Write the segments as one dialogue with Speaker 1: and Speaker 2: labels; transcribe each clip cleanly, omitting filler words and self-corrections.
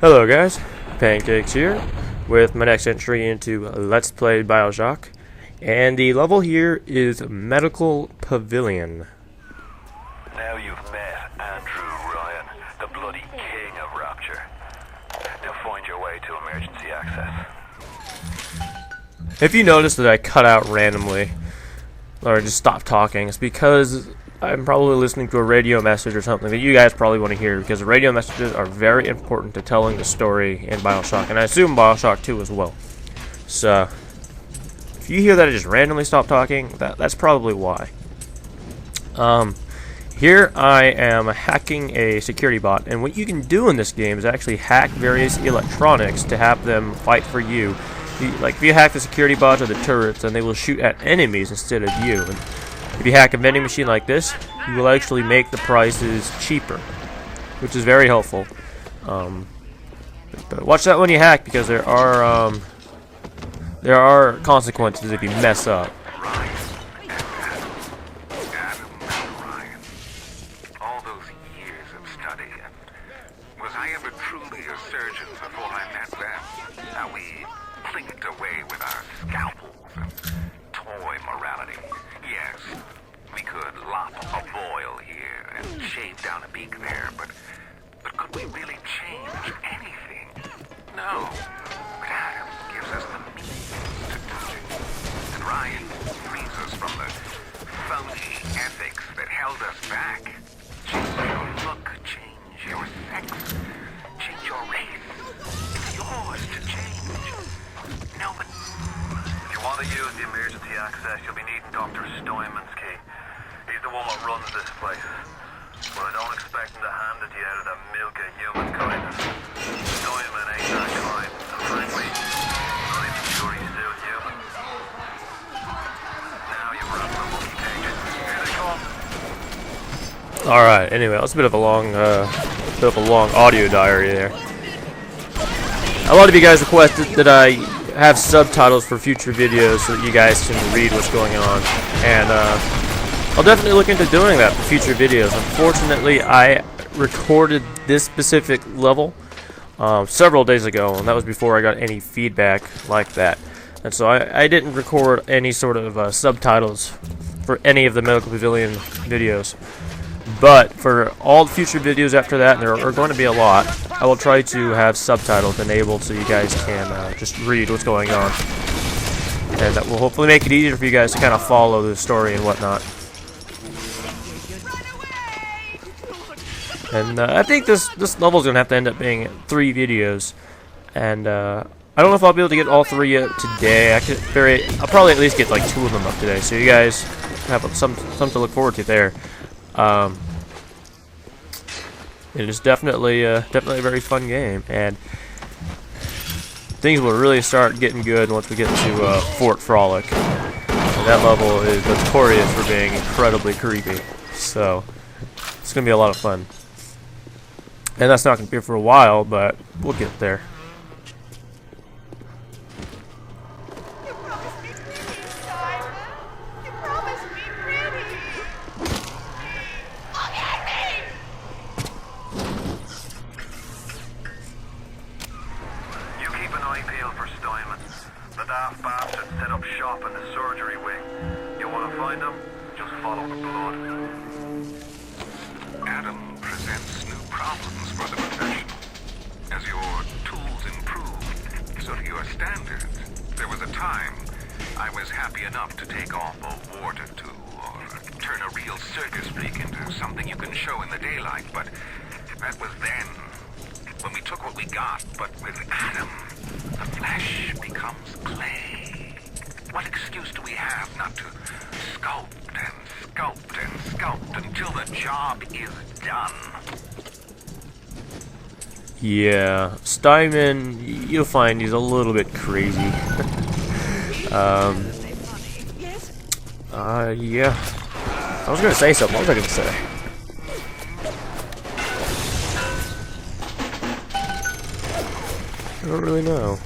Speaker 1: Hello guys, Pancakes here with my next entry into Let's Play Bioshock, and the level here is Medical Pavilion.
Speaker 2: Now you've met Andrew Ryan, the bloody king of Rapture. Now find your way to emergency access.
Speaker 1: If you notice that I cut out randomly, or just stop talking, it's because I'm probably listening to a radio message or something that you guys probably want to hear, because radio messages are very important to telling the story in Bioshock, and I assume Bioshock 2 as well. So, if you hear that I just randomly stop talking, that's probably why. Here I am hacking a security bot, and what you can do in this game is actually hack various electronics to have them fight for you. Like, if you hack the security bots or the turrets, then they will shoot at enemies instead of you. And if you hack a vending machine like this, you will actually make the prices cheaper, which is very helpful. But watch that when you hack, because there are consequences if you mess up.
Speaker 2: All those years of study, was I ever truly a surgeon before I met them? How we clinked away with our scalpels and toy morality. Yes, we could lop a boil here and shave down a beak there, but could we really change anything? No. But Adam gives us the means to do it. And Ryan frees us from the phony ethics that held us back. Change your look, change your sex, change your race. It's yours to change. No, but if you want to use the emergency access, you'll be needing Dr. Stoneman's key. He's the one that runs this place. But I don't expect him to hand it to you out of the milk of human kindness. Stoneman ain't that kind, and frankly, I'm not even sure he's still human. Now you've wrapped the monkey cage. Here they come.
Speaker 1: Alright, anyway, that's a bit of a long audio diary there. A lot of you guys requested that I have subtitles for future videos so that you guys can read what's going on, and I'll definitely look into doing that for future videos. Unfortunately, I recorded this specific level several days ago, and that was before I got any feedback like that. And so I didn't record any sort of subtitles for any of the Medical Pavilion videos. But for all future videos after that, and there are going to be a lot, I will try to have subtitles enabled so you guys can just read what's going on. And that will hopefully make it easier for you guys to kind of follow the story and whatnot. And I think this level is going to have to end up being 3 videos. And I don't know if I'll be able to get all 3 today. I'll probably at least get like 2 of them up today, so you guys have something to look forward to there. It is definitely a very fun game, and things will really start getting good once we get to Fort Frolic. And that level is notorious for being incredibly creepy, so it's gonna be a lot of fun. And that's not gonna be for a while, but we'll get there.
Speaker 2: The daft bastard set up shop in the surgery wing. You want to find him? Just follow the blood. Adam presents new problems for the profession. As your tools improve, so do your standards. There was a time I was happy enough to take off a ward or 2, or turn a real circus freak into something you can show in the daylight, but that was then, when we took what we got. But with Adam, the flesh becomes clay. What excuse do we have not to sculpt and sculpt and sculpt until the job is done?
Speaker 1: Yeah, Steinman, you'll find he's a little bit crazy. Yeah. I was gonna say something. What was I gonna say? I don't really know.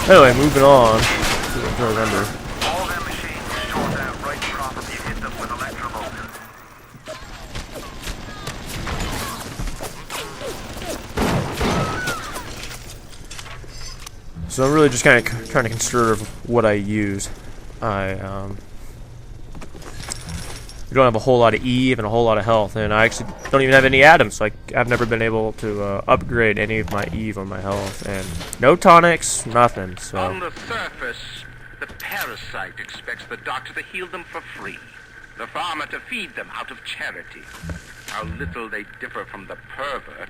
Speaker 1: Anyway, moving on. I'm trying to remember.
Speaker 2: All them machines short out right proper if you hit them with electrovolt.
Speaker 1: So I'm really just kind of trying to conserve what I use. I don't have a whole lot of Eve and a whole lot of health, and I actually don't even have any atoms, so I've never been able to upgrade any of my Eve or my health, and no tonics, nothing. So
Speaker 2: on the surface, the parasite expects the doctor to heal them for free, the farmer to feed them out of charity. How little they differ from the pervert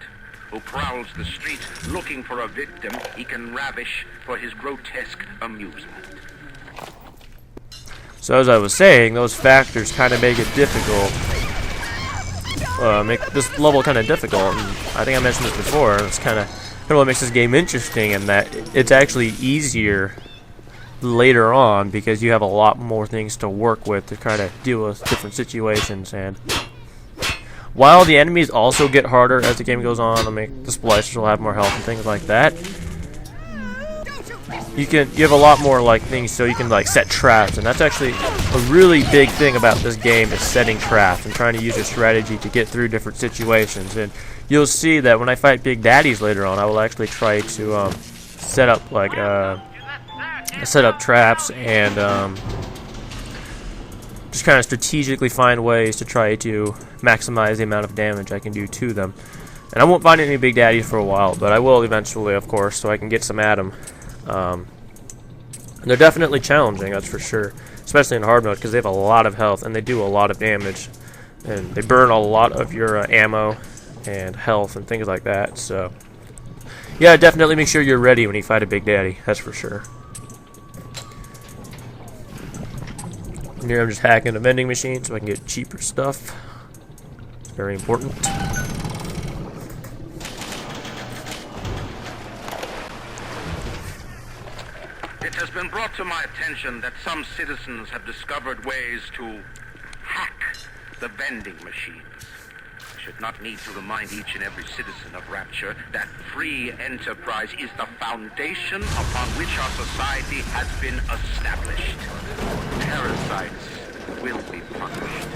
Speaker 2: who prowls the streets looking for a victim he can ravish for his grotesque amusement.
Speaker 1: So as I was saying, those factors kind of make it difficult, make this level kind of difficult, and I think I mentioned this before, it's kind of what makes this game interesting, in that it's actually easier later on because you have a lot more things to work with to try to deal with different situations. And while the enemies also get harder as the game goes on, I mean, the splicers will have more health and things like that, you have a lot more like things, so you can like set traps, and that's actually a really big thing about this game, is setting traps and trying to use your strategy to get through different situations. And you'll see that when I fight big daddies later on, I will actually try to set up like traps and just kind of strategically find ways to try to maximize the amount of damage I can do to them. And I won't find any big daddies for a while, but I will eventually, of course, so I can get some at them. And they're definitely challenging, that's for sure, especially in hard mode, because they have a lot of health and they do a lot of damage, and they burn a lot of your ammo and health and things like that. So yeah, definitely make sure you're ready when you fight a big daddy, that's for sure. And here I'm just hacking a vending machine so I can get cheaper stuff. It's very important.
Speaker 2: It has been brought to my attention that some citizens have discovered ways to hack the vending machines. I should not need to remind each and every citizen of Rapture that free enterprise is the foundation upon which our society has been established. Parasites will be punished.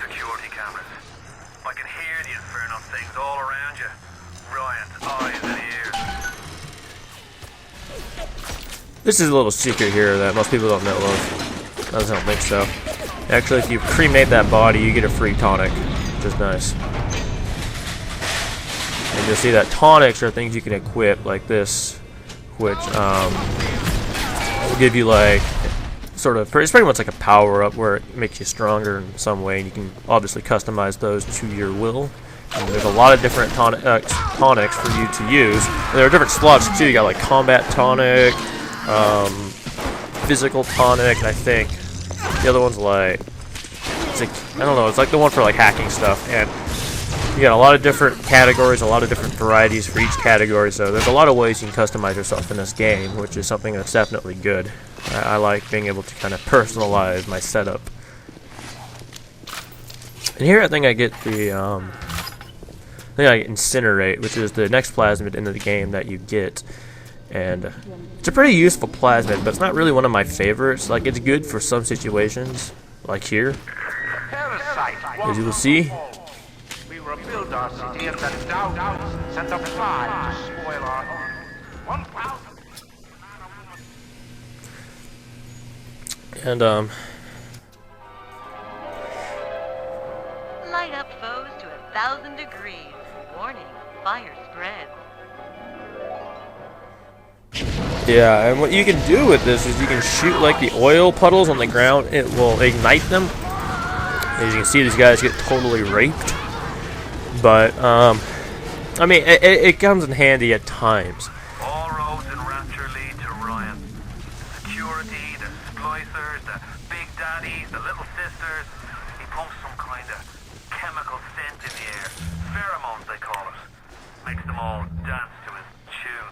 Speaker 3: Security cameras. I can hear the infernal things all around you. Ryan's eyes and ears.
Speaker 1: This is a little secret here that most people don't know of. I don't think so. Actually, if you cremate that body, you get a free tonic, which is nice. And you'll see that tonics are things you can equip, like this, which will give you like sort of, it's pretty much like a power-up where it makes you stronger in some way, and you can obviously customize those to your will. And there's a lot of different tonics for you to use. And there are different slots too. You got like combat tonic, physical tonic, and I think the other one's like, I don't know, it's like the one for like hacking stuff. And you got a lot of different categories, a lot of different varieties for each category. So there's a lot of ways you can customize yourself in this game, which is something that's definitely good. I like being able to kind of personalize my setup. And here I think I get the Incinerate, which is the next plasmid into the game that you get. And it's a pretty useful plasmid, but it's not really one of my favorites. Like, it's good for some situations, like here, as you will see.
Speaker 2: We rebuild our city and then down sent a fly to spoil our home. 1,000.
Speaker 1: And
Speaker 4: light up foes to 1,000 degrees. Warning, fire spreads.
Speaker 1: yeah, and what you can do with this is you can shoot like the oil puddles on the ground. It will ignite them. As you can see, these guys get totally raped. But I mean, it comes in handy at times.
Speaker 3: All roads in Rapture lead to Ryan. Security, the splicers, the big daddies, the little sisters. He pumps some kind of chemical scent in the air. Pheromones, they call it. Makes them all dance to his tune.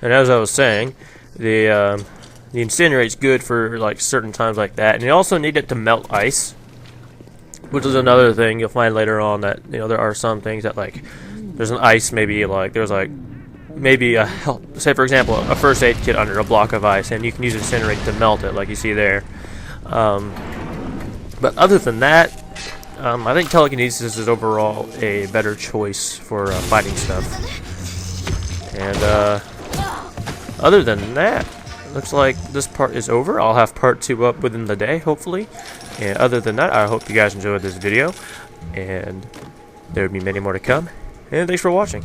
Speaker 1: And as I was saying, the Incinerate's good for like certain times like that, and you also need it to melt ice, which is another thing you'll find later on, that there are some things that, like, there's an ice, maybe like there's like maybe a say for example a first aid kit under a block of ice, and you can use Incinerate to melt it, like you see there. But other than that, I think telekinesis is overall a better choice for fighting stuff. And other than that, looks like this part is over. I'll have part 2 up within the day, hopefully. And other than that, I hope you guys enjoyed this video. And there will be many more to come. And thanks for watching.